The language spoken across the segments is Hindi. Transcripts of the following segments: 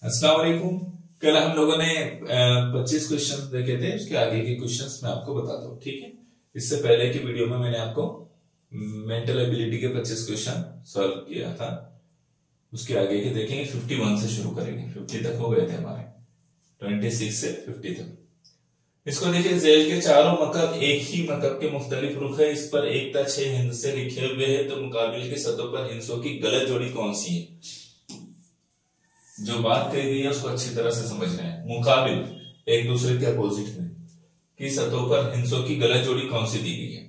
अस्सलाम वालेकुम। कल हम लोगों ने 25 क्वेश्चंस देखे थे, उसके आगे के क्वेश्चंस मैं आपको बताता हूँ, ठीक है। इससे पहले की वीडियो में मैंने आपको मेंटल एबिलिटी के 25 क्वेश्चन सॉल्व किया था, उसके आगे के देखेंगे। 51 से शुरू करेंगे, 50 तक हो गए थे हमारे, 26 से 50 तक। इसको देखिए, जेल के चारों मकब एक ही मकब के मुख्तलिफ रुख है, इस पर एकता 6 हिंसे लिखे हुए हैं, तो मुकाबिल के सतहों पर हिंसों की गलत जोड़ी कौन सी है। जो बात कही गई है उसको अच्छी तरह से समझ रहे हैं। मुकाबिल एक दूसरे के अपोजिट में की सतहों पर हिंसों की गलत जोड़ी कौन सी दी गई है।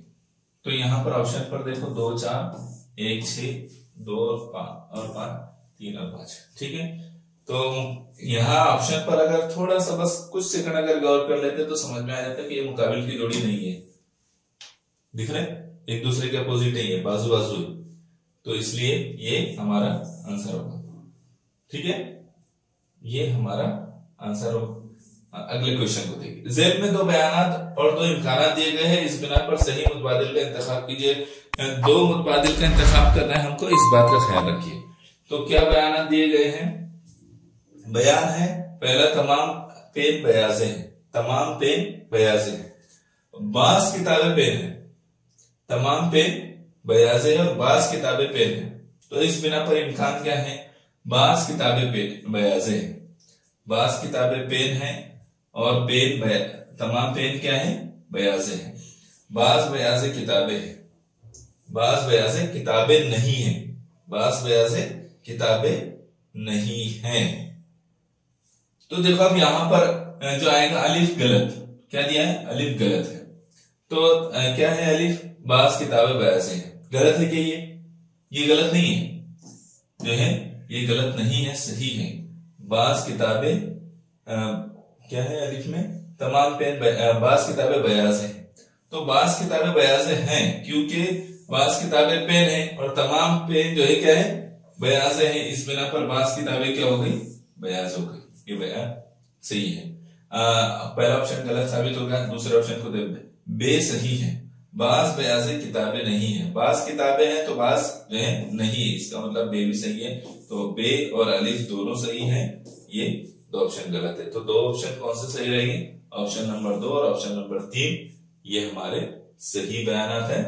तो यहां पर ऑप्शन पर देखो 2 4 1 6 2 और 5 3 और 5, ठीक है। तो यहाँ ऑप्शन पर अगर थोड़ा सा बस कुछ सेकंड अगर गौर कर लेते तो समझ में आ जाता कि ये मुकाबिल की जोड़ी नहीं है। दिख रहे एक दूसरे के अपोजिट है, ये बाजू बाजू, तो इसलिए ये हमारा आंसर होगा, ठीक है। ये हमारा आंसर होगा। अगले क्वेश्चन को देखिए। जेल में 2 बयानात और 2 इम्कानात दिए गए हैं, इस बिना पर सही मुतबादिल का इंतखाब कीजिए। 2 मुतबादिल का इंतखाब करना है हमको, इस बात का ख्याल रखिए। तो क्या बयानात दिए गए हैं? बयान है पहला, तमाम पेन बयाजे हैं, तमाम पेन बयाजे हैं। 22 किताबें पेन है, तमाम पेन बयाजे है और 22 किताबें पेन है। तो इस बिना पर इम्कान क्या है? 22 किताबें पेन बयाजे हैं, 22 किताबें पेन है और तमाम पेन क्या है? बयाजे हैं। 22 बयाजे किताबें हैं, 22 बयाजे किताबें नहीं है, 22 बयाजे किताबें नहीं हैं। तो देखो अब यहां पर जो आएगा अलिफ गलत, क्या दिया है? अलिफ गलत है। तो क्या है अलिफ? 22 किताबें बयाजे हैं, गलत है क्या? ये गलत नहीं है, जो है ये गलत नहीं है, सही है। 22 किताबें क्या है अलिफ में? तमाम पेन 22 किताबें बयाज हैं। तो 22 किताबें बयाज हैं क्योंकि 22 किताबें पेन है और तमाम पेन जो है क्या है? बयाज है। इस बिना पर 22 किताबें क्या हो गई? बयाज हो गई। ये बयान सही है। पहला ऑप्शन गलत साबित होगा, दूसरे ऑप्शन को दे बे सही है। 22 बयाजे किताबें नहीं है, 22 किताबें हैं तो 22 जो है नहीं है, इसका मतलब बे भी सही है। तो बे और अलिफ दोनों सही हैं, ये 2 ऑप्शन गलत है। तो 2 ऑप्शन कौन से सही रहेंगे? ऑप्शन नंबर 2 और ऑप्शन नंबर 3, ये हमारे सही बयानात है।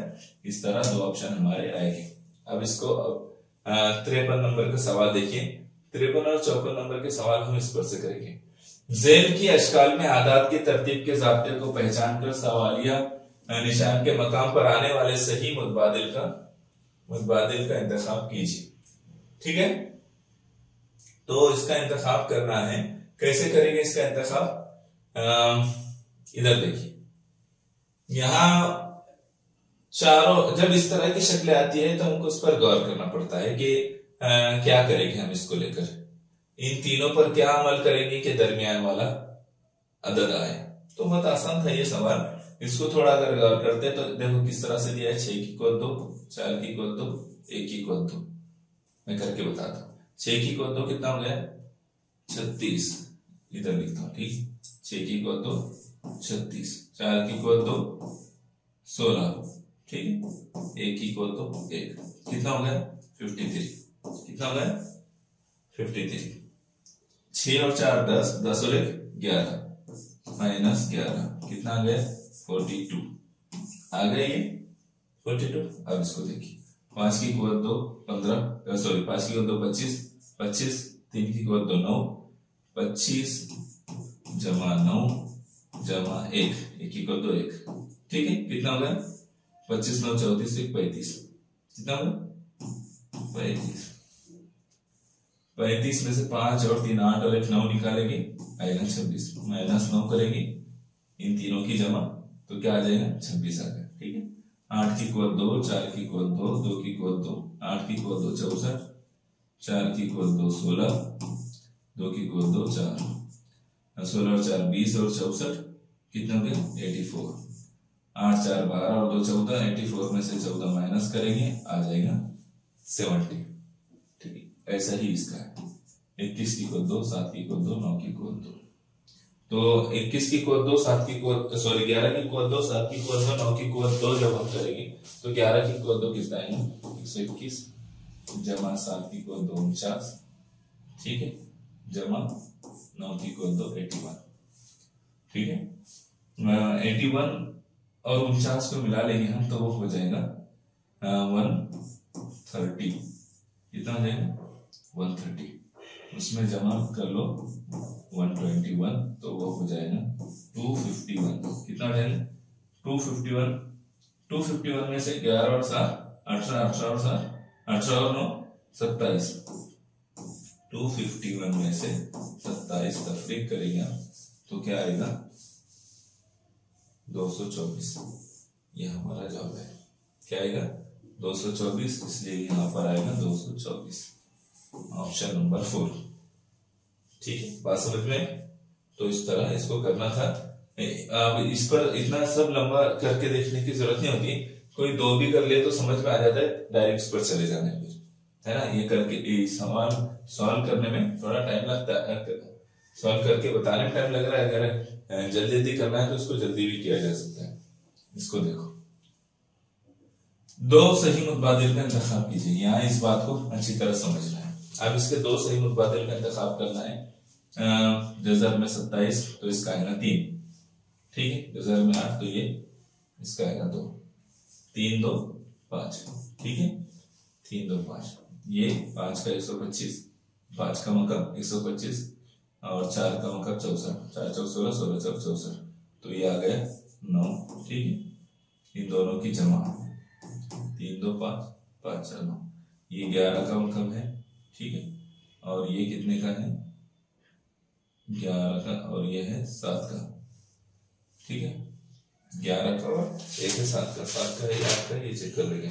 इस तरह 2 ऑप्शन हमारे आएंगे। अब इसको 53 नंबर का सवाल देखिए। 53 और 54 नंबर के सवाल हम इस पर से करेंगे। जेल की अशकाल में आदात की तरतीब के ज़ाब्ते को पहचान कर सवालिया निशान के मकाम पर आने वाले सही मुतबादिल का इंतखाब कीजिए, ठीक है। तो इसका इंतखाब करना है, कैसे करेंगे इसका इंतखाब? इधर देखिए, यहां चारों जब इस तरह की शक्लें आती है तो हमको उस पर गौर करना पड़ता है कि क्या करेंगे हम इसको लेकर। इन तीनों पर क्या अमल करेंगे कि दरमियान वाला अदद आए। तो बहुत आसान था ये सवाल। इसको थोड़ा अगर गौर करते तो देखो किस तरह से दिया है। 6 की कोद 2, 4 की कोद 2, 1 की कोद 2। मैं करके बताता हूँ। 6 की कोद 2 कितना हो गया? 36। इधर लिखता हूँ, ठीक। 6 की कोद 2 36, 4 की कोद 2 16, ठीक है। 1 की कोद 2 1, कितना हो गया? 53। कितना हो गया? 53। 6 और 4 10, 10 और 1 11, -11, कितना आ गया? 42 आ गया ये 42। अब इसको देखिए, 5 की कोद 2 15, 5 की कोद 2 25, 25, 3 की कोद 2 9, 25 जमा 9 जमा 1, 1 की कोद 2 1, ठीक है। कितना हो गया? 25 9 34, 1 35, कितना हो गया? 35। 35 में से 5 और 3 8 और 1 9 निकालेंगे, आएगा 26। -9 करेंगे इन तीनों की जमा, तो क्या आ जाएगा? 26 आ गया, ठीक है। 8 की कोद 2, 4 की कोद 2, 2 की कोद 2, 8 की कोद 2 64, 4 की कोद 2 16, 2 की कोद 2 4, 16 और 4 20 और 64, कितना हो गया? 84। 8 4 12 और 2 14, 84 में से 14 माइनस करेंगे, आ जाएगा 70, ठीक है। ऐसा ही इसका है। 21 की कोद 2, 7 की कोद 2, 9 की कोद 2। तो 21 की कोद 2, 7 की कोद 11 की कोद 2, 7 की कोद 2, 9 की कोद 2 जब हम करेंगे तो 11 की कोद 2 कितना आएगा? 121 जमा 7 की कोद 2 49, ठीक है। जमा 9 की इक्वल टू 81। ठीक है, 81 और 49 को मिला लेंगे हम तो वो हो जाएगा 130। कितना हो जाएगा 130। उसमें जमा कर लो 121 तो वो हो जाएगा 251। कितना हो जाएगा 251। 251 में से 11 और 7 18, 18 और 7 18 और 9 27। 251 में से 27 तफरीक करेंगे तो क्या आएगा 224। ये हमारा जवाब है। क्या आएगा 224, इसलिए यहाँ पर आएगा 224, ऑप्शन नंबर 4। ठीक है, बात समझ में। तो इस तरह इसको करना था। अब इस पर इतना सब लंबा करके देखने की जरूरत नहीं होती, कोई दो भी कर ले तो समझ में आ जाता है, डायरेक्ट इस पर चले जाने फिर, है ना। ये करके सवाल सॉल्व करने में थोड़ा टाइम लगता है, सॉल्व करके बताने में टाइम लग रहा है। अगर जल्दी जल्दी करना है तो इसको जल्दी भी किया जा सकता है। इसको देखो, दो सही मुतबादिल का इंतखाब कीजिए। यहाँ इस बात को अच्छी तरह समझना है। अब इसके दो सही मुतबादिल का इंतखाब करना है। जज़र में 27 तो इसका आएगा 3। ठीक है, जज़र में 8 तो ये इसका आएगा 2। 3 2 5। ठीक है, 3 2 5। ये 5 का 125, 5 का मतलब 125 और 4 का मतलब 64। 4 4 16, 16 4 64 तो ये आ गया 9। ठीक है, इन दोनों की जमा 3 2 5 5 4 9। ये 11 का मतलब है। ठीक है, और ये कितने का है 11 का, और ये है 7 का। ठीक है, 11 का और एक है 7 का। 7 का है 8 का, ये चेक कर लेंगे।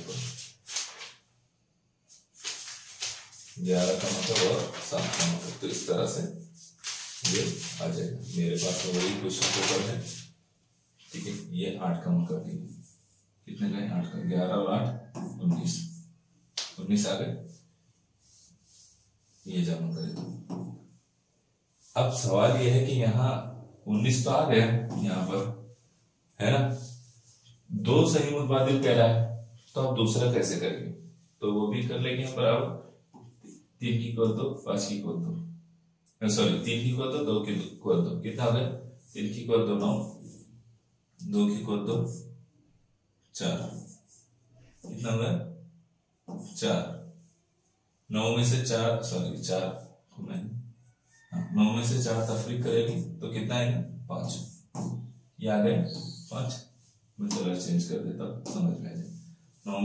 11 का मतलब और 7 का मतलब, तो इस तरह से ये आ जाएगा। मेरे पास तो वही क्वेश्चन पेपर है। ठीक है, ये 8 का मतलब है। कितने का है 8 का, 11 और 8 19। 19 आ गए, ये जमा करें। अब सवाल ये है कि यहाँ 19 तो आ गया यहाँ पर, है ना। दो सही मुतबादिल कह रहा है, तो अब दूसरा कैसे करेंगे, तो वो भी कर लेंगे हम बराबर। 3 की इक्वल 2, 5 की इक्वल 2, सॉरी 3 की इक्वल 2, 2 की इक्वल 2। कितना हो गया 3 की इक्वल 2 9, 2 की इक्वल 2 4। कितना हो गया 4। 9 में से 4, सॉरी 4 को मैं 9 में से 4 तफरीक करेंगे तो कितना आएगा 5। ये आ गए 5। मैं कलर चेंज कर देता हूँ, समझ में आ जाए। 9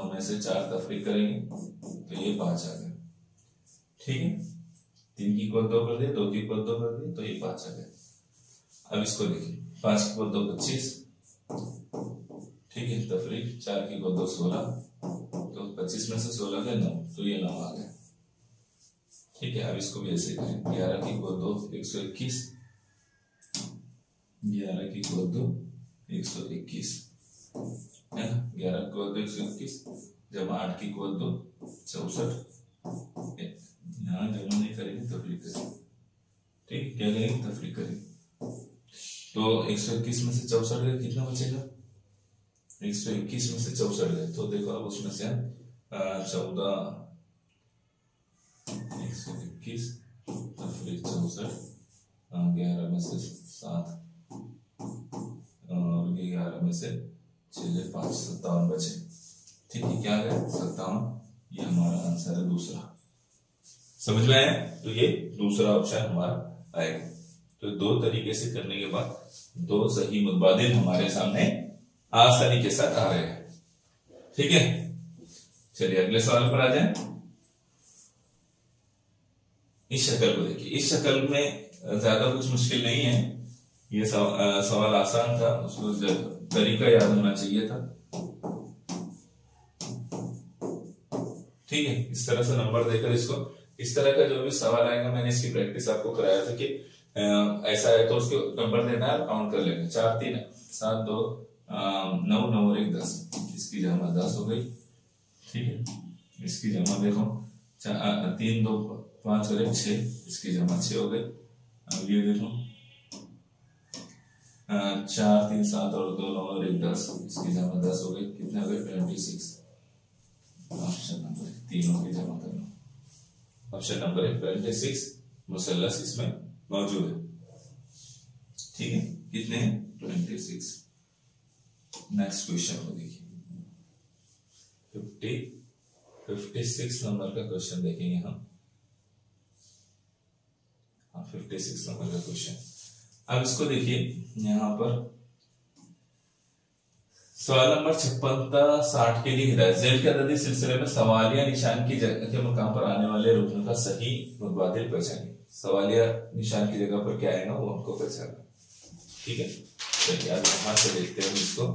में से 4 तफरीक करेंगे तो ये 5 आ गया। ठीक है, 3 की इक्वल 2 कर दिया, 2 की इक्वल 2 कर दिया तो ये 5 आ गया। अब इसको देखिए, 5 की इक्वल 2 25। ठीक है, तफरीक 4 की इक्वल 2 16, तो 25 में से 16 गया 9, तो ये 9 आ गया। ठीक है, अब इसको भी ऐसे करें। 11 की इक्वल 2 121, 11 की इक्वल 2 121 है ना। 11 की इक्वल 2 121 जब 8 की इक्वल 2 64। यहाँ जमा नहीं करेंगे तफरीक करेंगे। ठीक, क्या करेंगे तफरीक करेंगे। तो 121 में से 64 गए, कितना बचेगा 121 में से 64 गए, तो देखो अब उसमें से 14 121 तफरीक 64, 11 में से 7 और 11 में से 6 5 57 बचे। ठीक है, क्या है 57। ये हमारा आंसर है दूसरा। समझ में आया, तो ये दूसरा ऑप्शन हमारा आएगा। तो दो तरीके से करने के बाद दो सही मुतबादिल हमारे सामने आसानी के साथ आ रहे हैं। ठीक है, चलिए अगले सवाल पर आ जाए। इस शक्ल को देखिए, इस शक्ल में ज्यादा कुछ मुश्किल नहीं है। ये सवाल आसान था, उसको तरीका याद होना चाहिए था। ठीक है, इस तरह से नंबर देकर इसको, इस तरह का जो भी सवाल आएगा, मैंने इसकी प्रैक्टिस आपको कराया था कि ऐसा है तो उसको नंबर देना है, काउंट कर लेना। 4 3 7 2 9 9 और 1 10। इसकी जमा 10 हो गई। ठीक है, इसकी जमा देखो 3 2 5 और 1 6, इसकी जमा 6 हो गई। अब ये देखो 4 3 7 और 2 9 और 1 10, इसकी जमा 10 हो गई। कितने हो गए 26। ऑप्शन नंबर 3 की जमा करना। ऑप्शन नंबर 26 मुसल्लस इसमें मौजूद है। ठीक है, कितने हैं? 26। नेक्स्ट क्वेश्चन को देखिए, 56 नंबर का क्वेश्चन देखेंगे हम। 56 नंबर का क्वेश्चन। अब इसको देखिए, यहां पर सवाल नंबर 56-60 के लिए हिदायत। जेल के अददी सिलसिले में सवालिया निशान की जगह के मकाम पर आने वाले रुकन का सही मुतबादिल पहचानिए। सवालिया निशान की जगह पर क्या आएगा वो हमको पहचानना। ठीक है, चलिए अब यहां से देखते हैं इसको।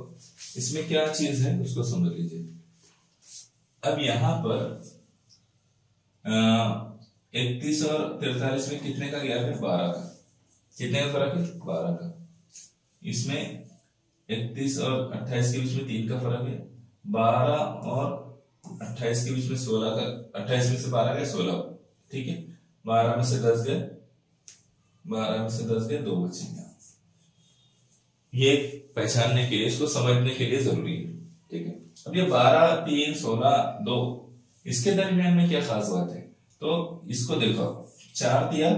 इसमें क्या चीज है उसको समझ लीजिए। अब यहां पर 31 और 43 में कितने का गैप है? 12 का। कितने का फर्क है? 12 का। इसमें 31 और 28 के बीच में 3 का फर्क है। 12 और 28 के बीच में 16 का, 28 में से 12 गए 16। ठीक है, 12 में से 10 गए, 12 में से 10 गए, 2 बचेंगे। ये पहचानने के लिए, इसको समझने के लिए जरूरी है। ठीक है, अब ये 12, 3, 16, 2, इसके दरमियान में क्या खास बात है? तो इसको देखो, 4 दिया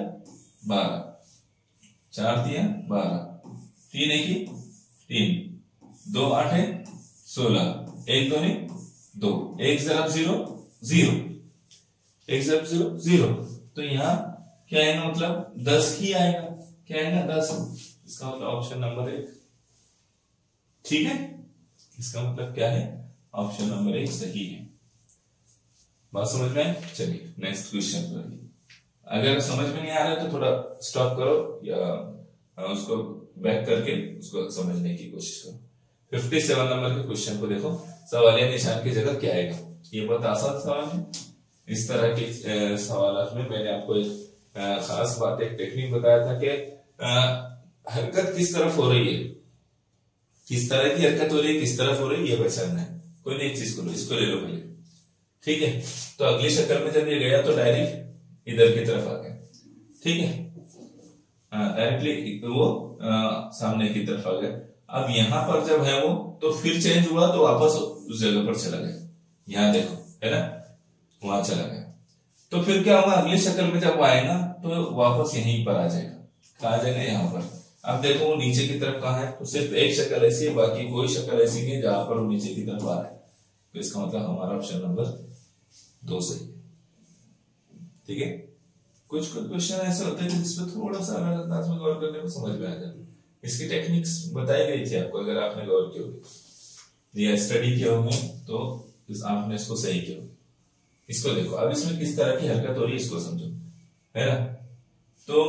12, 4 दिया 12, 3 1 3, 2 8 है 16, 1 2 नहीं 2, 1 जरा 0 0, 1 जरा 0 0। तो यहाँ क्या है ना, मतलब 10 ही आएगा। क्या है ना, 10। इसका मतलब ऑप्शन नंबर 1। ठीक है, इसका मतलब क्या है? ऑप्शन नंबर 1 सही है। बात समझ में? चलिए नेक्स्ट क्वेश्चन पर। अगर समझ में नहीं आ रहा है तो थोड़ा स्टॉप करो या उसको बैक करके उसको समझने की कोशिश करो। 57 नंबर के क्वेश्चन को देखो। सवालिया निशान की जगह क्या आएगा? ये बहुत आसान सवाल है। इस तरह के सवाल में मैंने आपको एक खास बात, एक टेक्निक बताया था कि हरकत किस तरफ हो रही है, किस तरह की हरकत हो रही है, किस तरफ हो रही है, ये पहचानना है। कोई नहीं, एक चीज को लो, इसको ले लो पहले। ठीक है, तो अगली शक्ल में जब ये गया तो डायरेक्ट इधर की तरफ आ गया। ठीक है, डायरेक्टली वो सामने की तरफ आ गया। अब यहां पर जब है वो, तो फिर चेंज हुआ तो वापस उस जगह पर चला गया। यहां देखो, है ना, वहां चला गया। तो फिर क्या होगा? अगली शक्ल में जब आएगा तो वापस यहीं पर आ जाएगा। कहा आ जाएगा? यहां पर। अब देखो वो नीचे की तरफ कहां है? तो सिर्फ एक शक्ल ऐसी है, बाकी कोई शक्ल ऐसी नहीं जहां पर वो नीचे की तरफ आ रहा है। तो इसका मतलब हमारा ऑप्शन नंबर 2 सही है। ठीक है, कुछ क्वेश्चन ऐसे होते हैं जिसमें थोड़ा सा अंदाज में गौर करने में समझ में आ जाता है। इसकी टेक्निक्स बताई गई थी आपको, अगर आपने गौर की होगी या स्टडी किया होंगे तो आपने इसको सही किया होगा। इसको देखो, अब इसमें किस तरह की हरकत हो रही है इसको समझो, है ना। तो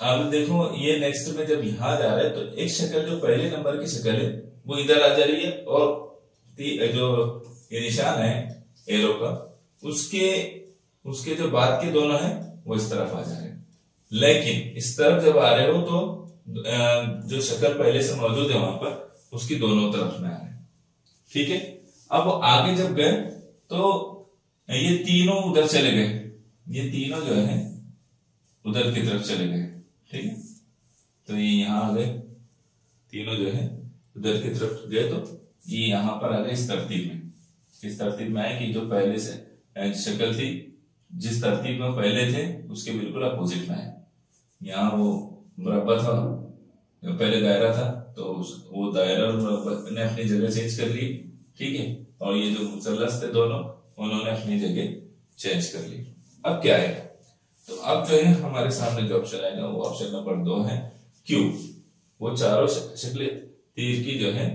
अब देखो ये नेक्स्ट में जब यहां जा रहा है तो एक शक्ल जो पहले नंबर की शक्ल है वो इधर आ जा रही है, और जो ये निशान है एरो का, उसके जो बाद के दोनों है वो इस तरफ आ जा रहे हैं। लेकिन इस तरफ जब आ रहे हो तो जो शक्ल पहले से मौजूद है वहां पर उसकी दोनों तरफ में आ रहे हैं। ठीक है, अब आगे जब गए तो ये तीनों उधर चले गए, ये तीनों जो है उधर की तरफ चले गए। ठीक है, तो ये यहां आ गए, तीनों जो है उधर की तरफ गए, तो ये यहां पर आ गए इस तरतीब में। इस तरतीब में आए कि जो पहले से शक्ल थी, जिस तरतीब में पहले थे उसके बिल्कुल अपोजिट में आए। यहाँ वो मुरब्बा था, पहले दायरा था, तो वो दायरा और मुरब्बा ने अपनी जगह चेंज कर ली। ठीक है, और ये जो मुसल्लस थे दोनों, उन्होंने अपनी जगह चेंज कर ली। अब क्या है? तो अब जो है हमारे सामने जो ऑप्शन आएगा वो ऑप्शन नंबर 2 है, क्यू। वो चारों शक्लें तीर की जो है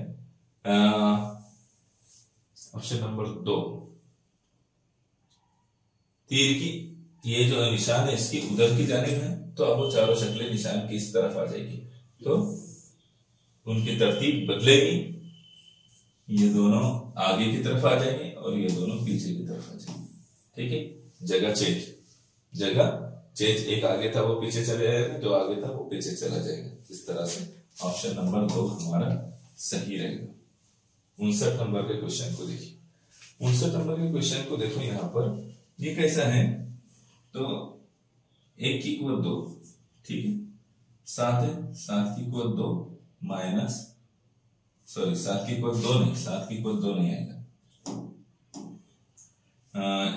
ऑप्शन नंबर 2, तीर की ये जो निशान है इसकी उधर की जानिब है, तो अब वो चारों शक्लें निशान की इस तरफ आ जाएगी, तो उनकी तरतीब बदलेगी। ये दोनों आगे की तरफ आ जाएंगे और ये दोनों पीछे की तरफ आ जाएंगे। ठीक है, जगह चेंज, एक आगे था वो पीछे चले जाएगा, जो आगे था वो पीछे चला जाएगा। इस तरह से ऑप्शन नंबर 2 हमारा सही रहेगा। 59 नंबर के क्वेश्चन को देखिए। 59 नंबर के क्वेश्चन को देखो, यहाँ पर ये कैसा है? तो 1 की कुवत 2, ठीक है, 7 है, 7 की कुवत 2 माइनस, सॉरी 7 की कुवत 2 नहीं, 7 की कुवत 2 नहीं आएगा,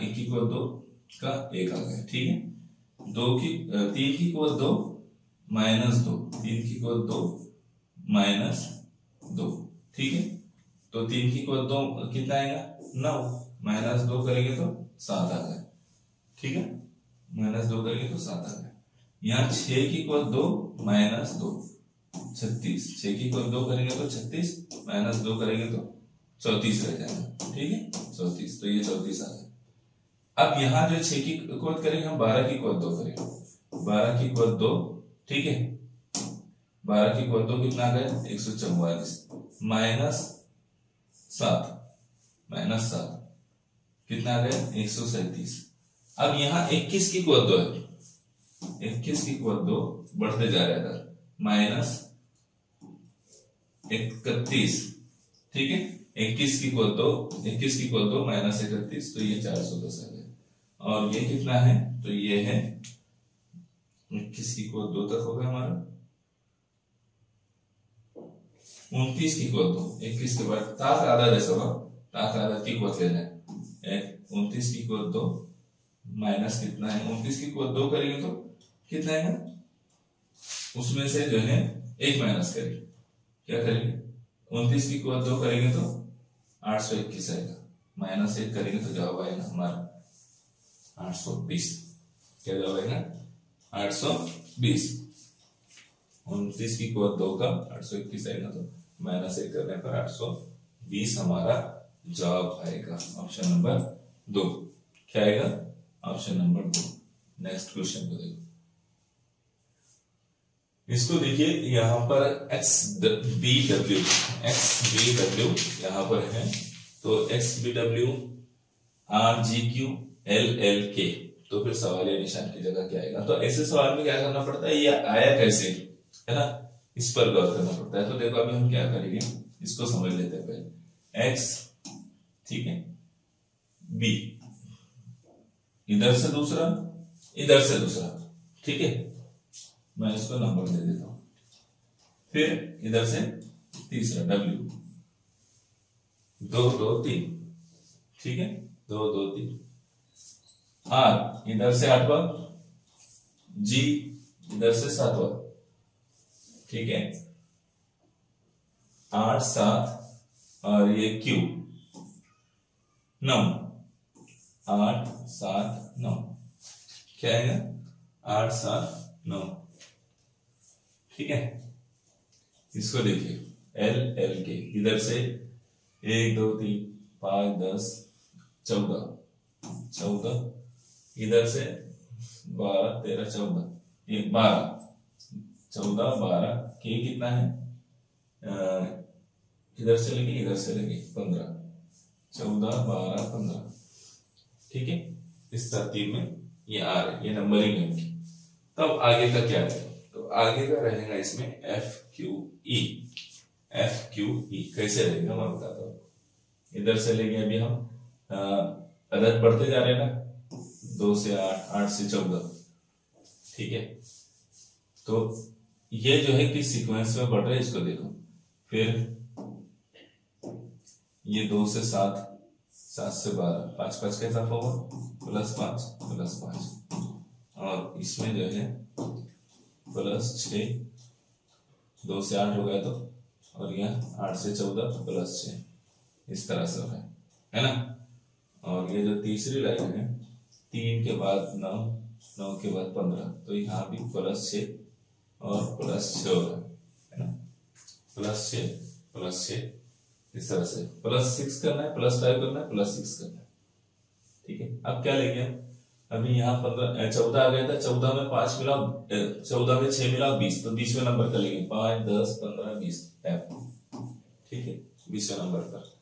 1 की कुवत 2 का 1 आ गया। ठीक है, 3 की कुवत 2 माइनस 2, 3 की कुवत 2 माइनस 2, ठीक है। तो 3 की कुवत 2 कितना आएगा 9, माइनस 2 करेंगे तो 7 आ गया, ठीक है, माइनस 2 करेंगे तो 7 आ गया। यहाँ 6 की कुवत 2 माइनस 2 36, 6 की कुवत 2 करेंगे तो 36, माइनस 2 करेंगे तो 34 रह जाएगा, ठीक है 34, तो ये 34 आ गया। अब यहाँ जो 6 की कुवत करेंगे हम 12 की कुवत 2 करेंगे, 12 की कुवत 2, ठीक है, 12 की कुवत 2 कितना आ गया 144 माइनस 7, माइनस 7 कितना आ गया 137। अब यहाँ 21 की कुवत 2 है, 21 की कुवत 2 बढ़ते जा रहा है माइनस 31, ठीक है, 21 की कुवत 2, 21 की कुवत 2 माइनस 31, तो ये 410 आ गया। और ये कितना है तो ये है 21 की कुवत 2 तक हो गया हमारा, 29 की कुवत 2, 21 के बाद ताक आधा जैसा होगा, ताक आधा की कुवत लेना है, 29 की कुवत 2 माइनस कितना है, 29 की कुवत 2 करेंगे तो कितना है, उसमें से जो है 1 माइनस करेंगे, क्या करेंगे 29 की कुवत 2 करेंगे तो 821 आएगा, माइनस 1 करेंगे तो जवाब आएगा हमारा 820, क्या जवाब आएगा 820। 29 की कुवत 2 का 821 आएगा, तो माइनस 1 करने पर 820 हमारा जवाब आएगा, ऑप्शन नंबर 2, क्या आएगा ऑप्शन नंबर 2। नेक्स्ट क्वेश्चन को देखो, इसको देखिए यहां पर एक्स बी डब्ल्यू यहां पर है, तो X B W R G Q L L K, तो फिर सवालिया निशान की जगह क्या आएगा। तो ऐसे सवाल में क्या करना पड़ता है, ये आया कैसे है ना, इस पर गौर करना पड़ता है। तो देखो अभी हम क्या करेंगे, इसको समझ लेते हैं पहले। एक्स, ठीक है, बी, इधर से दूसरा, इधर से दूसरा, ठीक है, मैं इसको नंबर दे देता हूं। फिर इधर से तीसरा डब्ल्यू, 2 2 3, ठीक है, 2 2 3। आर इधर से 8वां, जी इधर से 7वां, ठीक है, 8 7, और ये क्यू 9, 8 7 9, क्या आएगा 8 7 9, ठीक है। इसको देखिए एल एल के, इधर से 1 2 3 5 10 14, 14, इधर से 12 13 14, ये 12 14 12, के कितना है, इधर से लेके इधर से लेके 15, 14 12 15, ठीक है, इस तरतीब में ये आ रहा है, ये नंबरिंग है। तब आगे का क्या है, तो आगे का रहेगा इसमें F Q E, F Q E कैसे रहेगा मैं बताता हूँ। इधर से लेंगे अभी हम अदद बढ़ते जा रहे हैं ना, 2 से 8, 8 से 14, ठीक है। तो ये जो है किस सीक्वेंस में बढ़ रहा है इसको देखो। फिर ये 2 से 7, 7 से 12, 5 5 का इजाफा होगा, +5, और इसमें जो है +6, 2 से 8 हो गया तो, और यहाँ 8 से 14 +6, इस तरह से है ना। और ये जो तीसरी लाइन है, 3 के बाद 9, 9 के बाद 15, तो यहाँ भी +6 और +6 हो रहा है ना, +6 इस तरह से, +6 करना है, +5 करना है, +6 करना है, ठीक है। अब क्या लेंगे हम, अभी यहाँ 14 आ गया था, 14 में 5 मिला, 14 में 6 मिला 20, तो 20वें नंबर का लेंगे, 5 10 15 20, ठीक है, 20वें नंबर पर।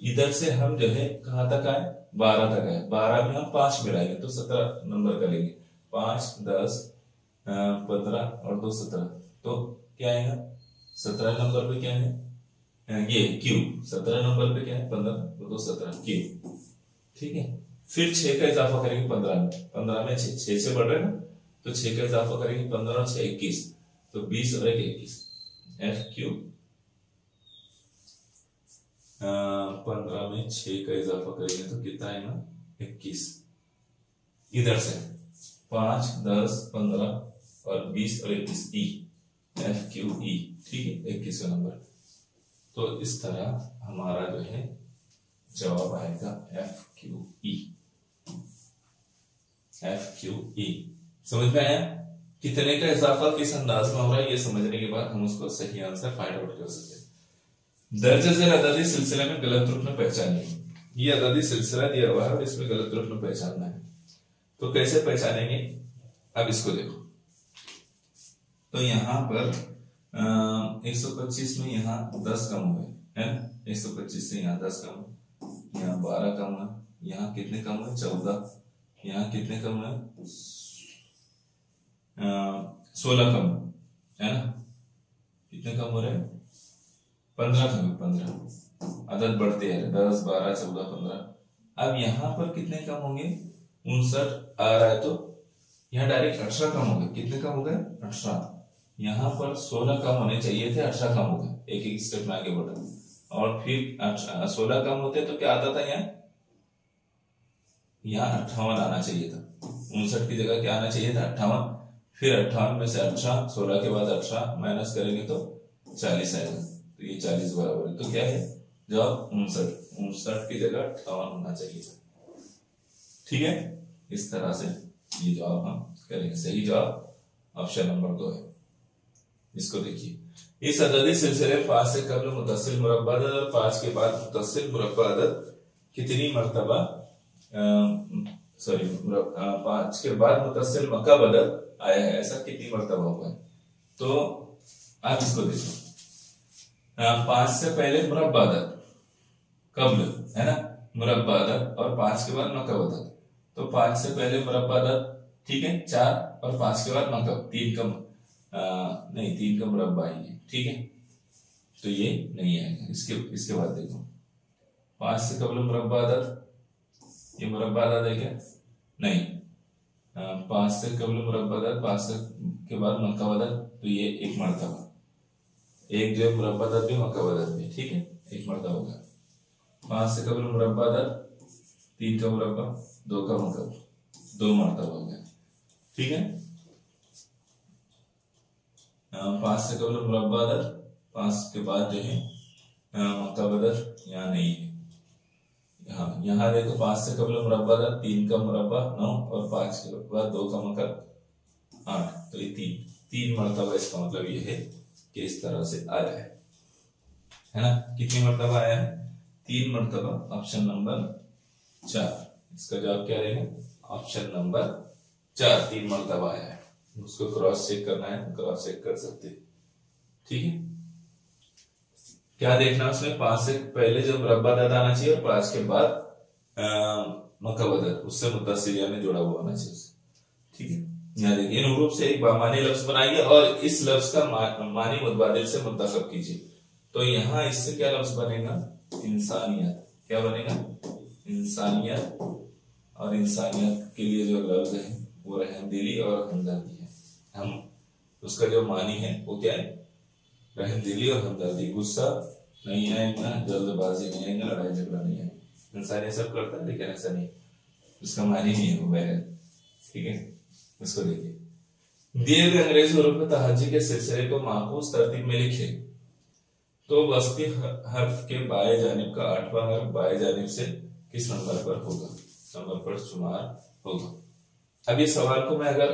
इधर से हम जो है कहाँ तक आए, 12 तक आए, 12 में हम 5 मिलाएंगे तो 17 नंबर का लेंगे, 5 10 15 और 2 17, तो क्या आएगा 17 नंबर पे क्या है, ये क्यू, 17 नंबर पे क्या है 15, तो 2 17 क्यू, ठीक है। फिर 6 का इजाफा करेंगे 15 में, 15 में 6 से बढ़ रहे ना, तो 6 का इजाफा करेंगे 15 और 6 21, तो 20 और 1 21, एफ क्यू 15 में 6 का इजाफा करेंगे तो कितना आएगा 21, इधर से 5, 10, 15 और 20 और 21 ई, FQE, ठीक है, 21वां नंबर। तो इस तरह हमारा जो है जवाब आएगा FQE। समझ में आया? कितने का इजाफा किस अंदाज में हो रहा है, ये समझने के बाद हम उसको सही आंसर फाइंड आउट कर सकते हैं। दर्ज झेल अददी सिलसिले में गलत रुकन पहचानिए। ये अददी सिलसिला दिया हुआ है और इसमें गलत रुकन पहचानना है। तो कैसे पहचानेंगे, अब इसको देखो। तो यहाँ पर 125 में यहाँ 10 कम हुए है ना, 125 से यहाँ 10 कम, यहाँ 12 कम है, यहाँ कितने कम है 14, यहाँ कितने कम है 16 कम है ना, कितने कम हो रहे हैं 15 कम है, 15 अदद बढ़ते हैं 10, 12, 14, 15। अब यहाँ पर कितने कम होंगे 59 आ रहा है, तो यहाँ डायरेक्ट 18 कम हो गए। कितने कम हो गए 18। यहाँ पर 16 कम होने चाहिए थे, 18 कम हो गए, एक एक स्टेप में आगे बढ़ा। और फिर 16 कम होते तो क्या आता था, यहाँ 58 आना चाहिए था। 59 की जगह क्या आना चाहिए था 58। फिर 58 में से 18, 16 के बाद 18 माइनस करेंगे तो 40 आएगा। तो ये 40 बराबर है, तो क्या है जवाब 59 की जगह 58 होना चाहिए था। ठीक है, इस तरह से ये जवाब हम करेंगे। सही जवाब ऑप्शन नंबर 2 है। इसको देखिए, इस अददी सिलसिले 5 से कबल मुतस्सिल मुरब्बा अदद और 5 के बाद मुतस्सिल मुरब्बा अदद कितनी मर्तबा 5 के बाद मुतस्सिल मकब अदद आया है, ऐसा कितनी मर्तबा हुआ है। तो आप इसको देखो, 5 से पहले मुरब्बा अदद कबल है ना, मुरब्बा अदद और 5 के बाद मकब अदद। तो 5 से पहले मुरब्बा अदद, ठीक है 4, और 5 के बाद मकब 3 का नहीं 3 का मुरब्बा ही है, ठीक है। तो ये नहीं आएगा। इसके बाद देखो 5 से कबल मुरब्बा अदद, ये मुरब्बा अदद है क्या, नहीं। 5 से कबल मुरब्बा अदद, 5 के बाद मकब अदद, तो ये एक मर्तबा, एक जो मुरब्बा अदद भी मकब अदद भी, ठीक है, एक मर्तबा होगा। 5 से कबल मुरब्बा अदद, 3 का मुरब्बा, 2 का मकब, 2 मर्तबा हो गया, ठीक है। 5 से कबल मुरब्बा अदद, 5 के बाद जो है मकब अदद यहाँ नहीं है। यहाँ देखो 5 से कबल मुरब्बा अदद, 3 का मुरब्बा 9 और 5 के बाद 2 का मकब 8, तो ये 3 मर्तबा। इसका मतलब ये है कि इस तरह से आया है ना। कितनी मर्तबा आया है 3 मर्तबा। ऑप्शन नंबर 4, इसका जवाब क्या रहेगा ऑप्शन नंबर 4, 3 मर्तबा आया है। उसको क्रॉस चेक करना है, क्रॉस चेक कर सकते, ठीक है। क्या देखना उसमें, 5 से पहले जो मुरब्बा अदद आना चाहिए और 5 के बाद मकब अदद, उससे मुत्तसिल यानी जुड़ा हुआ आना चाहिए, ठीक है। यहाँ देखिए, इन हुरूफ से एक बामानी लफ्ज बनाइए और इस लफ्ज का मानी मुतबादिल से मुंतखब कीजिए। तो यहाँ इससे क्या लफ्ज बनेगा, इंसानियत। क्या बनेगा, इंसानियत। और इंसानियत के लिए जो लफ्ज है वो रहमदिली और हमदर्दी है। हम उसका जो मानी है वो क्या है, रहमदिली और हमदर्दी। गुस्सा नहीं आएगा, जल्दबाजी नहीं आएगा, लड़ाई झगड़ा नहीं आएगा। इंसान ये सब करता है लेकिन ऐसा नहीं, उसका मानी नहीं है वो बहन, ठीक है। इसको देखिए, दिए गए अंग्रेजी हरूफ में तहज्जी के सिलसिले को माकूस तरतीब में लिखे तो वस्ती हर्फ के बाएं जानिब का 8वां हर्फ बाएं जानिब से किस नंबर पर होगा, नंबर पर शुमार होगा। अब ये सवाल को मैं अगर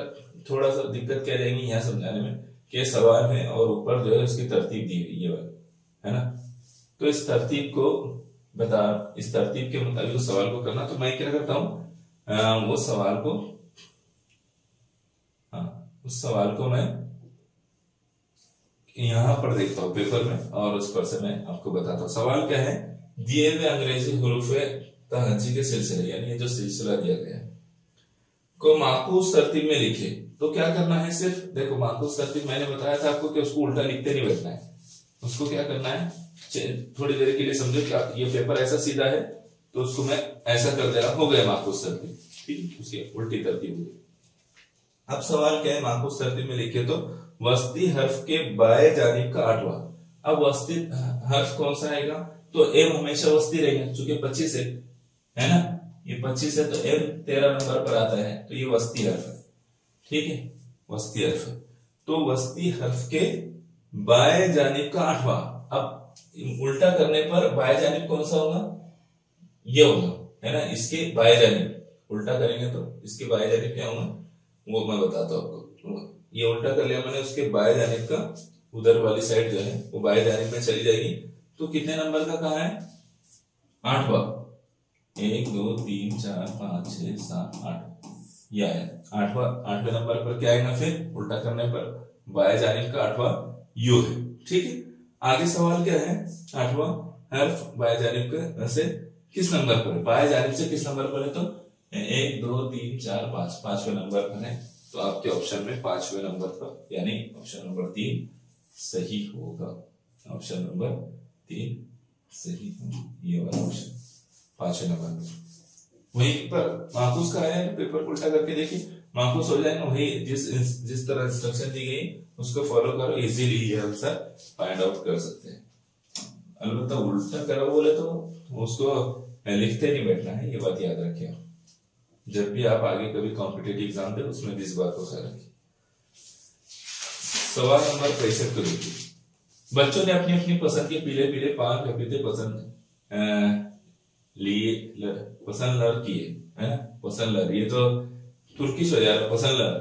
थोड़ा सा दिक्कत क्या रहेगी यहाँ समझाने में कि सवाल है और ऊपर जो है उसकी तरतीब दी हुई है ना। तो इस तरतीब को बता, इस तरतीब के मुताबिक उस सवाल को करना। तो मैं क्या करता हूँ, वो सवाल को, उस सवाल को मैं यहां पर देखता हूँ पेपर में और उस पर से मैं आपको बताता हूँ। सवाल क्या है, दिए हुए अंग्रेजी हुरूफ तहज्जी के सिलसिले यानी ये जो सिलसिला दिया गया है को माकूस तरतीब में लिखे। तो क्या करना है, सिर्फ देखो माकूस तरतीब मैंने बताया था आपको कि उसको उल्टा लिखते नहीं बैठना है। उसको क्या करना है, थोड़ी देर के लिए समझो क्या ये पेपर ऐसा सीधा है तो उसको मैं ऐसा कर दे रहा, हो गया माकूस तरतीब, ठीक, उसकी उल्टी तरतीब हुई। अब सवाल क्या है, माकूस तरतीब में लिखे तो वस्ती हर्फ के बाएं जानिब का 8वां। अब वस्ती हर्फ कौन सा आएगा, तो एम हमेशा वस्ती रहेगा, चूंकि 25 है ना, ये 25 है तो एम 13 नंबर पर आता है, तो ये वस्ती हर्फ है। ठीक है, वस्ती हर्फ है। तो वस्ती हर्फ के बाएं जानिब का 8वां, अब उल्टा करने पर बाएं जानिब कौन सा होगा, ये होगा, है ना। इसके बाएं जानिब उल्टा करेंगे तो इसके बाएं जानिब क्या होगा वो मैं बताता हूं आपको। ये उल्टा कर लिया मैंने, उसके बाएं जानिब का उधर वाली साइड जो है वो बाएं जानिब में चली जाएगी। तो कितने नंबर का कहा है, 8वां। 1 2 3 4 5 6 7 8, यह है 8वें नंबर पर क्या आएगा, फिर उल्टा करने पर बाएं जानिब का 8वां यू है। ठीक है, आगे सवाल क्या है, 8वां हर्फ बाएं जानिब के से किस नंबर पर है, बाएं जानिब से किस नंबर पर है, तो 1 2 3 4 5, 5वें नंबर पर है। तो आपके ऑप्शन में 5वें नंबर पर यानी ऑप्शन नंबर 3 सही होगा। ऑप्शन नंबर 3 सही होगा, ये वाला ऑप्शन 5वें नंबर पर। वहीं पर माखूस का है, पेपर उल्टा करके देखिए माखूस हो जाएगा। वही जिस तरह इंस्ट्रक्शन दी गई उसको फॉलो करो, इजीली ये आंसर फाइंड आउट कर सकते हैं। अलबत्ता उल्टा करो बोले तो उसको लिखते नहीं बैठना है, ये बात याद रखिए। जब भी आप आगे कभी कॉम्पिटिटिव एग्जाम दे उसमें भी इस बात को ख्याल रखिए। सवाल नंबर 65 को देखिए। बच्चों ने अपनी अपनी पसंद के पीले पीले पान पपीते पसंद लर किए, है ना। पसंद लर, ये तो तुर्किश हो जाएगा, पसंद लर,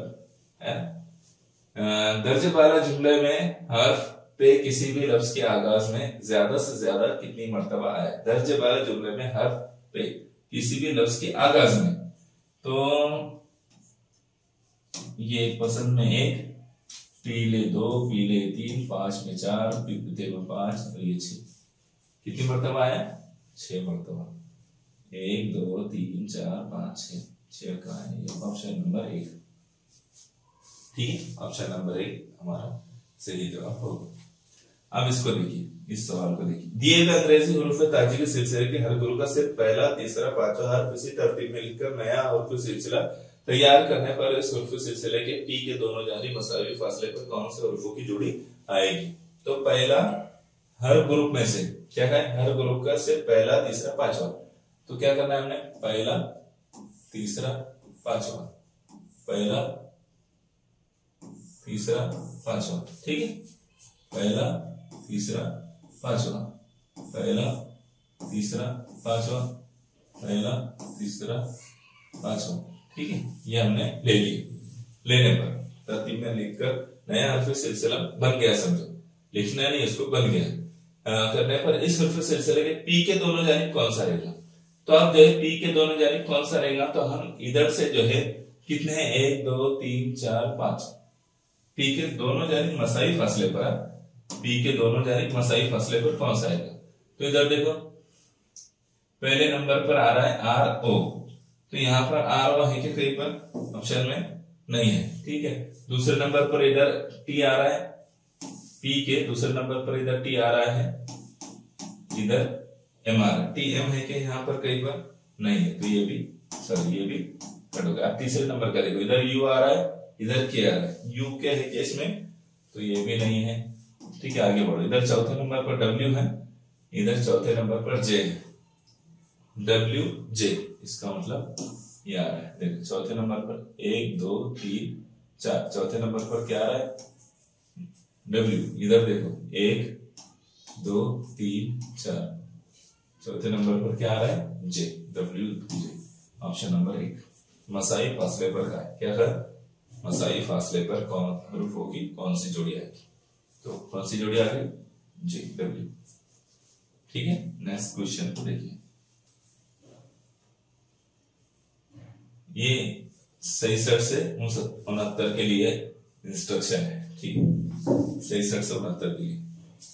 है ना। दर्जे वाला जुमले में हर्फ पे किसी भी लफ्ज के आगाज में ज्यादा से ज्यादा कितनी मर्तबा आया। दर्जे वाला जुमले में हर्फ पे किसी भी लफ्ज के आगाज में, तो ये पसंद में 1, पीले 2, पीले 3, 5 में 4, पपीते में 5 और ये 6, कितनी मर्तबा आया, 6 मर्तबा। 1 2 3 4 5 6 का है, ये ऑप्शन नंबर 1। ठीक है, ऑप्शन नंबर 1 हमारा सही जवाब होगा। अब इसको देखिए, इस सवाल को देखिए। दिए गए अंग्रेजी हुरूफ ताजी के सिलसिले के हर गुरु का सिर्फ पहला तीसरा पांचवा हर्फ इसी तरतीब में लिखकर नया हुरूफ सिलसिला तैयार करने पर इस हुरूफ सिलसिले के पी के दोनों जानिब मसावी फासले पर कौन से हुरूफों की जोड़ी आएगी। तो पहला हर ग्रुप में से क्या है, हर ग्रुप का सिर्फ पहला तीसरा पांचवा। तो क्या करना है हमने, पहला तीसरा पांचवा, पहला तीसरा पांचवा। ठीक है, पहला तीसरा पांचवा, पहला तीसरा पांचवा, पहला तीसरा पांचवा। ठीक है, ये हमने ले लिए। लेने पर तरतीब में लिखकर नया हर्फ सिलसिला बन गया, समझो लिखना नहीं, इसको बन गया। करने पर इस हर्फ सिलसिले के पी के दोनों जानिब कौन सा रहेगा। तो अब जो है पी के दोनों जानिब कौन सा रहेगा, तो हम इधर से जो है कितने हैं, 1 2 3 4 5, पी के दोनों जानिब मसाई फासले पर, पी के दोनों जानिब मसाई फासले पर कौन सा आएगा। तो इधर देखो पहले नंबर पर आ रहा है आर ओ, तो यहाँ पर आर ओ है कि कहीं पर ऑप्शन में नहीं है। ठीक है, दूसरे नंबर पर इधर टी आ रहा है, पी के दूसरे नंबर पर इधर टी आ रहा है, इधर एम आ रहा है, टी एम है कि यहाँ पर कहीं पर नहीं है, तो ये भी सॉरी ये भी कट हो गया। अब तीसरे नंबर का देखो, इधर यू आ रहा है, इधर के आ रहा है, यू क्या है कि इसमें, तो ये भी नहीं है। ठीक है, आगे बढ़ो। इधर चौथे नंबर पर डब्ल्यू है, इधर चौथे नंबर पर जे है, डब्ल्यू जे, इसका मतलब ये आ रहा है। देखो चौथे नंबर पर 1 2 3 4, चौथे नंबर पर क्या आ रहा है, डब्ल्यू। इधर देखो 1 2 3 4, चौथे नंबर पर क्या आ रहा है, J, W J. Option number 1 मसाई फासले पर का है। क्या कर, मसाई फासले पर कौन हरूफ होगी, कौन सी जोड़ी आएगी, तो कौन सी जोड़ी आ गई, जे, डब्ल्यू। ठीक है, नेक्स्ट क्वेश्चन को देखिए। ये 66 से 69 के लिए इंस्ट्रक्शन है। ठीक है, 66 से 69 के लिए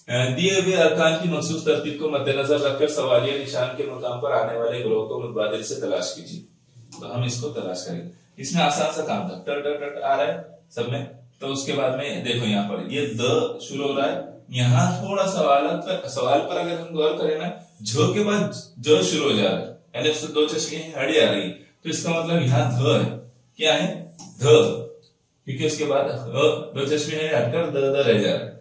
दिए हुए अरकान की मखसूस तरतीब को मद्देनजर रखकर सवालिया निशान के मुकाम पर आने वाले ग्रोह को मुतबादिल से तलाश कीजिए। तो हम इसको तलाश करेंगे। इसमें आसान सा काम था, ट ट ट आ रहा है सब में, तो उसके बाद में देखो यहाँ पर ये द शुरू हो रहा है, यहाँ थोड़ा सवाल पर अगर हम गौर करें ना, झ के बाद ज शुरू हो जा रहा है, यानी उससे 2 चश्मे हड़ी आ रही, तो इसका मतलब यहाँ ध है। क्या है, ध, क्योंकि उसके बाद 2 चश्मे हटकर द रह जा रहा है।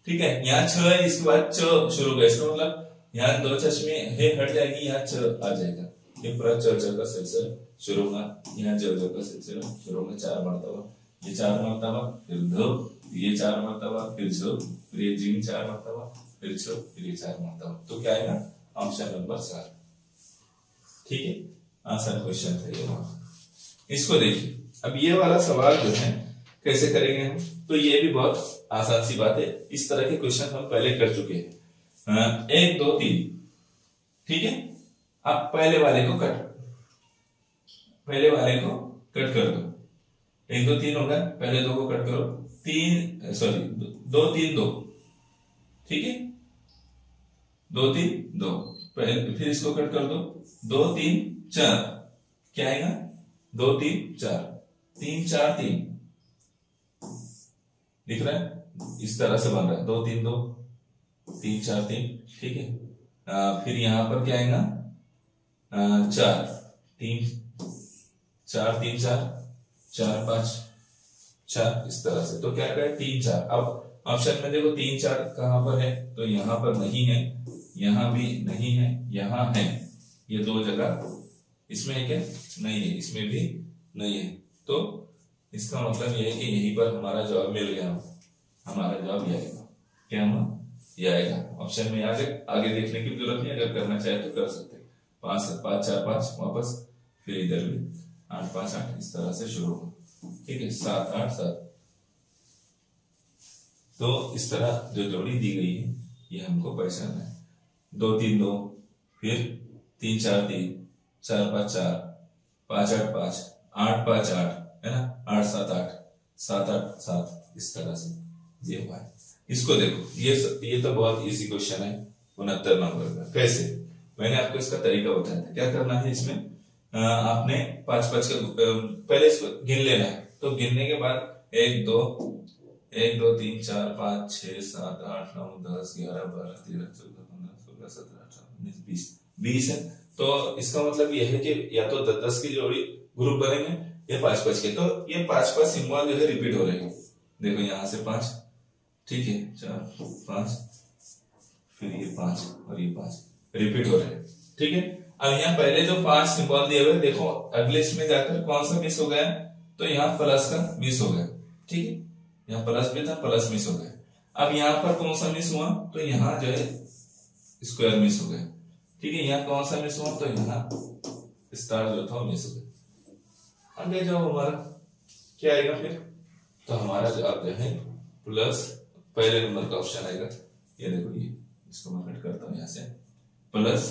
ठीक है, यहाँ छ है, इसके बाद च शुरू हो गया, इसका मतलब यहाँ 2 चश्मे हट जाएगी, यहाँ च आ जाएगा। ये पूरा च का सिलसिला शुरू होगा, यहाँ ज का सिलसिला शुरू होगा 4 मरतबा, ये 4 मरतबा, फिर दो, ये 4 मरतबा, फिर जो, फिर ये जिम 4 मरतबा, फिर जो, फिर ये 4 मरतबा। तो क्या आएगा? Option number 4। ठीक है, आसान क्वेश्चन था ये। इसको देखिए, अब ये वाला सवाल जो है कैसे करेंगे हम, तो ये भी बहुत आसान सी बात है। इस तरह के क्वेश्चन हम पहले कर चुके हैं। 1 2 3, ठीक है। अब पहले वाले को कट कर दो। 1 2 3 होगा, पहले 2 को कट करो, 2 3 2, ठीक है, 2 3 2, फिर इसको कट कर दो, 2 3 4, क्या आएगा? 2 3 4, 3 4 3, दिख रहा है? इस तरह से बन रहा है, 2 3 2, 3 4 3, ठीक है। फिर यहां पर क्या आएगा? 4 3 4 3 4 4 5 4, इस तरह से। तो क्या आएगा? 3 4। अब ऑप्शन में देखो 3 4 कहां पर है, तो यहां पर नहीं है, यहां भी नहीं है, यहां है, ये 2 जगह। इसमें है क्या? नहीं है, इसमें भी नहीं है। तो इसका मतलब यह है कि यहीं पर हमारा जवाब मिल गया। हमारा जवाब ये आएगा। क्या हम ये आएगा ऑप्शन में। आगे देखने की जरूरत नहीं, अगर करना चाहे तो कर सकते हैं। 5 5 4 5 वापस, फिर इधर भी 8 5 8, इस तरह से शुरू हो, ठीक है। 7 8 7, तो इस तरह जो जोड़ी दी गई है ये हमको पहचानना है। 2 3 2, फिर 3 4 3, 4 5 4, 5 8 5, 8 5 8, है ना, 8 7 8, 7 8 7, इस तरह से ये हुआ है। इसको देखो, ये तो बहुत इजी क्वेश्चन है 69 नंबर का। कैसे? मैंने आपको इसका तरीका बताया था। क्या करना है इसमें, आपने 5 5 का पहले इसको गिन लेना है। तो गिनने के बाद 1 2 3 4 5 6 7 8 9 10 11 12 13 14 15 16 17 18 19 20 है। तो इसका मतलब यह है कि या तो 10 की जोड़ी ग्रुप बनेंगे या 5 5 के। तो ये 5 5 सिंबल जो है रिपीट हो रहे हैं। देखो यहां से 5, ठीक है, 4 5, फिर ये 5 और ये 5 रिपीट हो रहे हैं, ठीक है। अब यहाँ पहले जो 5 सिंबल दिए हुए, देखो अगले इसमें जाकर कौन सा मिस हो गया, तो यहाँ प्लस का मिस हो गया, ठीक है। यहाँ प्लस भी था, प्लस मिस हो गया। अब यहाँ पर कौन सा मिस हुआ, तो यहाँ जो है स्क्वायर मिस हो गया, ठीक है। यहाँ कौन सा मिस हुआ, तो यहाँ स्टार जो था वो मिस हो गया। आगे जाओ, हमारा क्या आएगा फिर, तो हमारा जवाब जो है प्लस, पहले नंबर का ऑप्शन आएगा। ये देखो, ये इसको मैं कट करता हूं, यहां से प्लस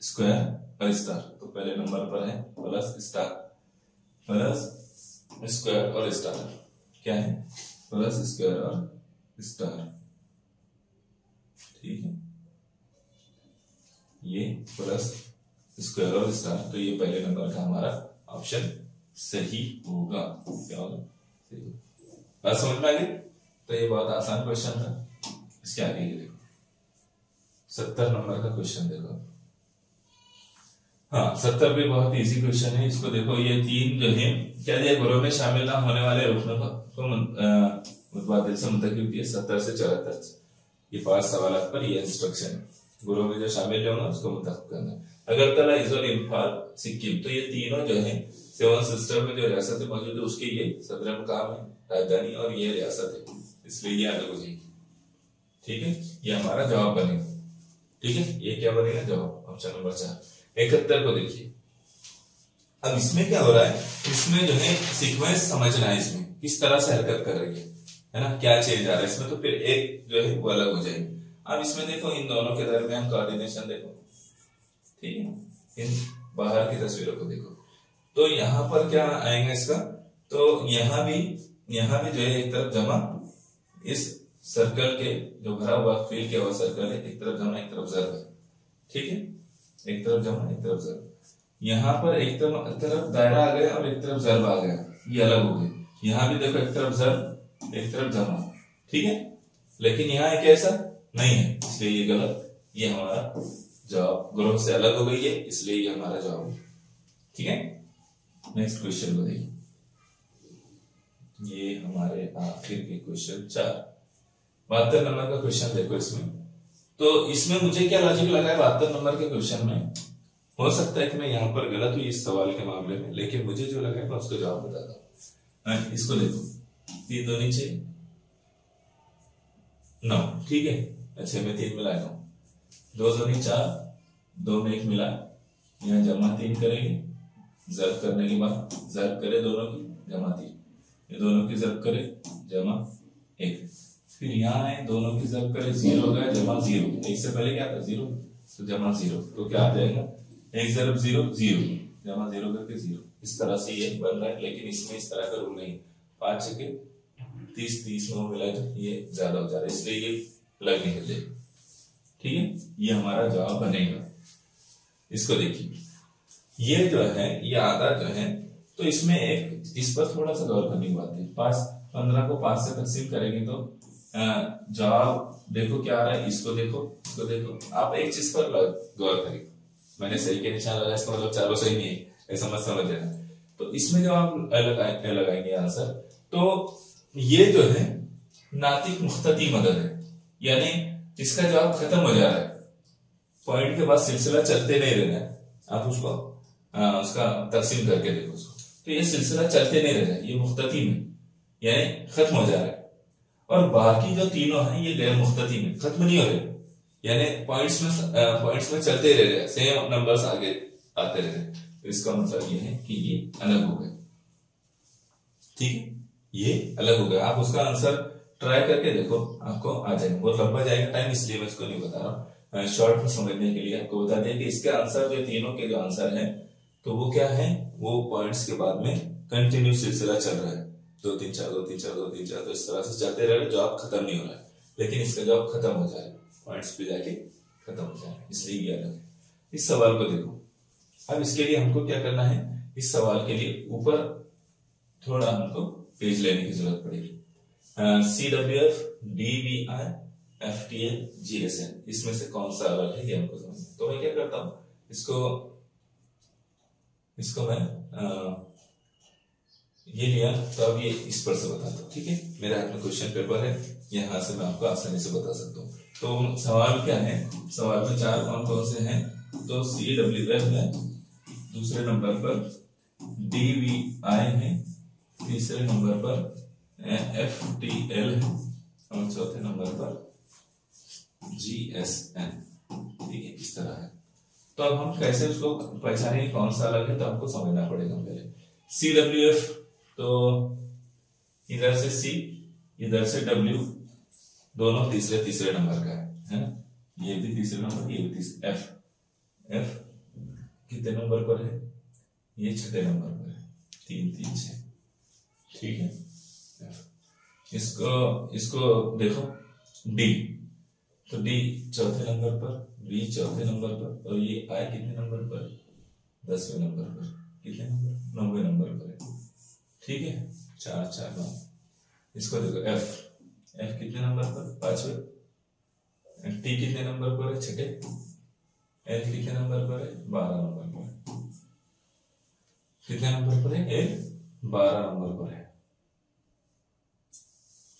स्क्वायर और स्टार। तो पहले नंबर पर है प्लस स्टार, प्लस स्क्वायर और स्टार, क्या है, प्लस स्क्वायर और स्टार, ठीक है। ये प्लस स्क्वायर और स्टार, तो ये पहले नंबर का हमारा ऑप्शन सही होगा। क्या होगा? बात समझ में आ गई? तो ये बहुत आसान क्वेश्चन था। इसके आगे ये देखो 70 नंबर का क्वेश्चन देखो। हाँ, 70 भी बहुत इजी क्वेश्चन है। इसको देखो, ये 3 जो है क्या दिया, ग्रोह में शामिल ना होने वाले रुकनों को मुतबादिल से मुंतकिब किया 70 से 74। ये 5 सवाल पर ये इंस्ट्रक्शन है। ग्रोह में जो शामिल होगा उसको मुंतखब करना है। अगरतला, इजोर, इम्फाल, सिक्किम, तो ये तीनों जो है 7 सिस्टर में जो रियासतें मौजूद है उसके ये सदर मुकाम है, राजधानी, और ये रियासत है, इसलिए ये अलग हो जाएगी, ठीक है। ये हमारा जवाब बनेगा, ठीक है। ये क्या बनेगा, जवाब ऑप्शन नंबर 4। 71 को देखिए। अब इसमें क्या हो रहा है, इसमें जो है सीक्वेंस समझना है, इसमें किस तरह से हरकत कर रही है ना, क्या चेंज आ रहा है इसमें। तो फिर एक जो है वो अलग हो जाएगी। अब इसमें देखो, इन दोनों के दरमियान कोऑर्डिनेशन देखो, ठीक है। इन बाहर की तस्वीरों को देखो, तो यहां पर क्या आएगा इसका, तो यहां भी जो है एक तरफ जमा, इस सर्कल के जो भरा हुआ फील किया हुआ सर्कल है, एक तरफ जमा एक तरफ ज़र्ब है, ठीक है। एक तरफ जमा एक तरफ ज़र्ब। यहाँ पर एक तरफ दायरा आ गया और एक तरफ ज़र्ब आ गया, ये अलग हो गई। यहाँ भी देखो, एक तरफ ज़र्ब एक तरफ जमा, ठीक है। लेकिन यहाँ एक ऐसा नहीं है, इसलिए ये गलत। ये हमारा जवाब ग्रोह से अलग हो गई है, इसलिए ये हमारा जवाब है, ठीक है। नेक्स्ट क्वेश्चन को देखिए। ये हमारे आखिर के क्वेश्चन 4, 72 नंबर का क्वेश्चन देखो। इसमें तो इसमें मुझे क्या लॉजिक लगा है, 72 नंबर के क्वेश्चन में हो सकता है कि मैं यहाँ पर गलत हुई इस सवाल के मामले में, लेकिन मुझे जो लगा है मैं उसको जवाब बताता हूँ। इसको देखो 3 दूनी 6 9, ठीक है। अच्छा मैं 3 मिलाता हूँ, 2 दूनी 4, 2 में 1 मिला, यहाँ जमा 3 करेंगे, जब्त करने के बाद जब्त करे दोनों की, जमा 3, ये दोनों की जब्त करे जमा 1, फिर यहाँ आए दोनों की जब्त करे 0 हो गया जमा 0, 1 से पहले क्या था 0, तो जमा 0, तो क्या आ जाएगा 1 ज़रब 0 0, जमा 0 करके 0। इस तरह से ये बन रहा है, लेकिन इसमें इस तरह का रूल नहीं, 5 छके 30, 30 में मिला तो ये ज्यादा हो जा रहा है, इसलिए ये अलग निकल जाएगा, ठीक है। ये हमारा जवाब बनेगा। इसको देखिए, ये जो है ये आधा जो है, तो इसमें एक इस पर थोड़ा सा गौर करने की बात है। 15 को 5 से तकसीम करेंगे तो जवाब देखो क्या आ रहा है, इसको देखो, इसको देखो, आप एक चीज पर गौर करिए, मैंने सही के निशान लगाया, इसका मतलब चारों सही नहीं है, ऐसा मत समझ लेना। तो इसमें जब आप लगाएंगे आंसर, तो ये जो है नातिक मुख्तती मदद है, यानी जिसका जवाब खत्म हो जा रहा है, पॉइंट के बाद सिलसिला चलते नहीं रहना है, आप उसको उसका तकसीम करके देखो उसको, तो ये सिलसिला चलते नहीं रहना है, ये मुख्तती में यानी खत्म हो जा रहा है, और बाकी जो तीनों हैं ये गैर मुख्तती में खत्म नहीं हो रहे, यानी पॉइंट्स में चलते रह रहे, सेम नंबर्स आगे आते रह रहे, तो इसका मतलब ये है कि ये अलग हो गए, ठीक है, ये अलग हो गया। आप उसका आंसर ट्राई करके देखो, आपको आ जाएगा, बहुत लंबा जाएगा टाइम, इसलिए मैं इसको नहीं बता रहा, शॉर्ट में समझने के लिए आपको बता दें कि इसके आंसर जो तीनों के जो आंसर हैं, तो वो क्या है, वो पॉइंट्स के बाद में कंटिन्यू सिलसिला चल रहा है, 2 3 4 2 3 4 2 3 4, तो इस तरह से चलते रह रहे, जवाब खत्म नहीं हो रहा है, लेकिन इसका जवाब खत्म हो जाएगा, पॉइंट्स पे जाके खत्म हो जाएगा, इसलिए ये अलग है। इस सवाल को देखो, अब इसके लिए हमको क्या करना है, इस सवाल के लिए ऊपर थोड़ा हमको पेज लेने की जरूरत पड़ेगी। CWF, DVI, FTL, GSN, इसमें से कौन सा अलग है ये हमको समझना। तो मैं क्या करता हूं, इसको मैं ये लिया, तो अब ये इस पर से बताता हूँ, ठीक है। मेरे हाथ में क्वेश्चन पेपर है, यहाँ से मैं आपको आसानी से बता सकता हूँ। तो सवाल क्या है, सवाल में 4 कौन से हैं, तो CWF है, दूसरे नंबर पर DVI है, तीसरे नंबर पर FTL है, और चौथे नंबर पर GSN, ठीक है, इस तरह है। तो अब हम कैसे उसको पहचानेंगे कौन सा अलग है, तो हमको समझना पड़ेगा पहले। CWF, तो इधर से C, इधर से W, दोनों तीसरे नंबर का है ना, ये भी तीसरे नंबर, ये भी तीसरे। F कितने नंबर पर है, ये 6ठे नंबर पर है, 3 3 6, ठीक है। इसको देखो D, तो D चौथे नंबर पर, B चौथे नंबर पर, और ये I कितने नंबर पर, 10वें नंबर पर, कितने नंबर, 9वें नंबर पर है, ठीक है, 4 4 9। इसको देखो F कितने नंबर पर, 5वें, T कितने नंबर पर है, 6ठे, L कितने नंबर पर है, 12 नंबर पर, कितने नंबर पर है, L 12 नंबर पर है,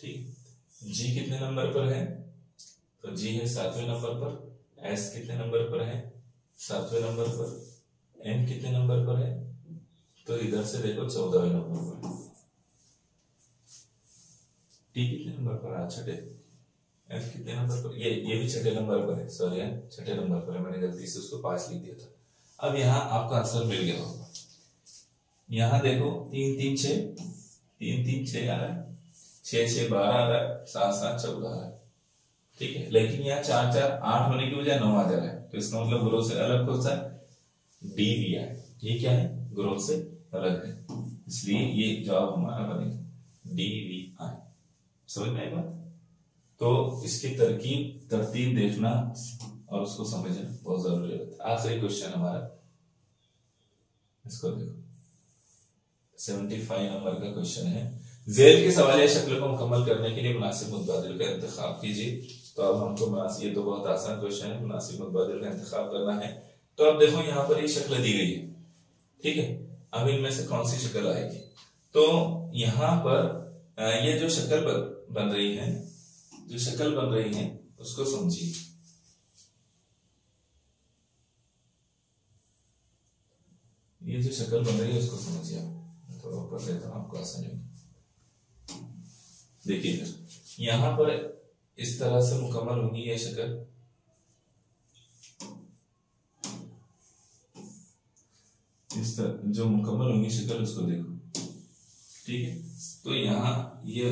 ठीक। G कितने नंबर पर है, तो G है 7वें नंबर पर, S कितने नंबर पर है, 7वें नंबर पर, N कितने नंबर पर है, तो इधर से देखो 14वें नंबर पर, T कितने नंबर पर है, 6ठे, F कितने नंबर पर, ये भी 6ठे नंबर पर है, सॉरी 6ठे नंबर पर है, मैंने गलती से उसको 5 लिख दिया था। अब यहाँ आपका आंसर मिल गया होगा, यहाँ देखो 3 3 6, 3 3 6 आ रहा है, 6 6 12 आ रहा है, 7 7 14 आ रहा है, ठीक है। लेकिन यहाँ 4 4 8 होने की बजाय 9 आ जा रहा है, तो इसका मतलब ग्रोथ से अलग कौन सा है, DVI, ये क्या है, ग्रोथ से अलग है, इसलिए ये जवाब हमारा बनेगा DVI। समझ में आई बात। तो इसकी तरतीब देखना और उसको समझना बहुत जरूरी होता है। आखिरी क्वेश्चन हमारा, इसको देखो 75 नंबर का क्वेश्चन है, जेल के सवाल या शक्ल को मुकम्मल करने के लिए मुनासिब मुतबादिल का इंतखाब कीजिए। तो अब हमको ये तो बहुत आसान क्वेश्चन है, मुनासिब मुतबादिल का इंतखाब करना है। तो अब देखो यहाँ पर ये शक्ल दी गई है, ठीक है, अब इनमें से कौन सी शक्ल आएगी, तो यहाँ पर ये जो शक्ल बन रही है, जो शक्ल बन रही है उसको समझिए। ये जो शक्ल बन रही है उसको समझिए, थोड़ा ऊपर लेता हूं आपको आसानी होगी। देखिए यहां पर इस तरह से मुकम्मल होगी ये शक्ल, इस तरह जो मुकम्मल होगी शक्ल उसको देखो, ठीक है। तो यहाँ ये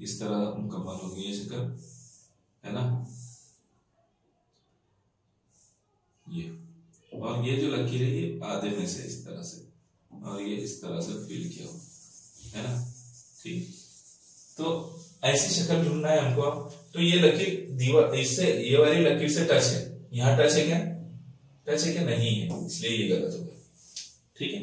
इस तरह मुकम्मल होगी ये शक्ल, है ना। ये और ये जो लकीर है ये आधे में से इस तरह से, और ये इस तरह से फिल किया हो, है ना, ठीक। तो ऐसी शक्ल ढूंढना है हमको। तो ये लकीर दीवार इससे, ये वाली लकीर से टच है, यहाँ टच है क्या, टच है क्या, नहीं है, इसलिए ये गलत हो गया, ठीक है।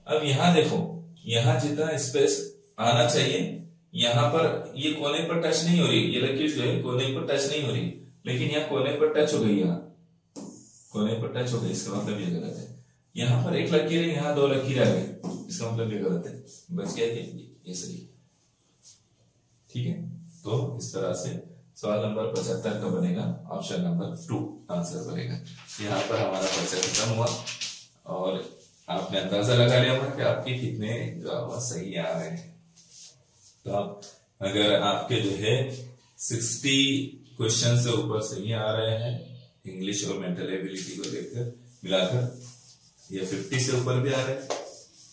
अब यहाँ देखो, यहाँ जितना स्पेस आना चाहिए, यहाँ पर ये कोने पर टच नहीं हो रही, ये लकीर जो है कोने पर टच नहीं हो रही, लेकिन यहाँ कोने पर टच हो गई, यहाँ कोने पर टच हो गई, इसका मतलब ये गलत है। यहाँ पर एक लकीर है, यहाँ दो लकीर आ गई, इसका मतलब ये गलत है, बच गया ये सही है, ठीक है। तो इस तरह से सवाल नंबर 75 का बनेगा ऑप्शन नंबर 2 आंसर बनेगा। यहाँ पर हमारा पर्चा खत्म हुआ और आपने अंदाजा लगा लिया होगा कि आपके कितने जवाब सही आ रहे हैं। तो आप अगर आपके जो है 60 क्वेश्चन से ऊपर सही आ रहे हैं इंग्लिश और मेंटल एबिलिटी को लेकर मिलाकर, या 50 से ऊपर भी आ रहे हैं,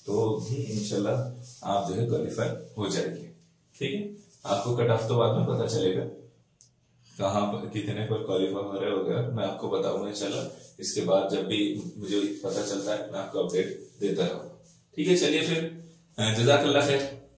तो भी इंशाल्लाह आप जो है क्वालिफाई हो जाएंगे, ठीक है। आपको कट ऑफ तो बाद में पता चलेगा कहाँ पर कितने पर क्वालिफाई हो रहे होगा, मैं आपको बताऊंगा इंशाल्लाह। इसके बाद जब भी मुझे पता चलता है मैं आपको अपडेट देता रहूंगा, ठीक है। चलिए फिर, जज़ाकल्लाह खैर।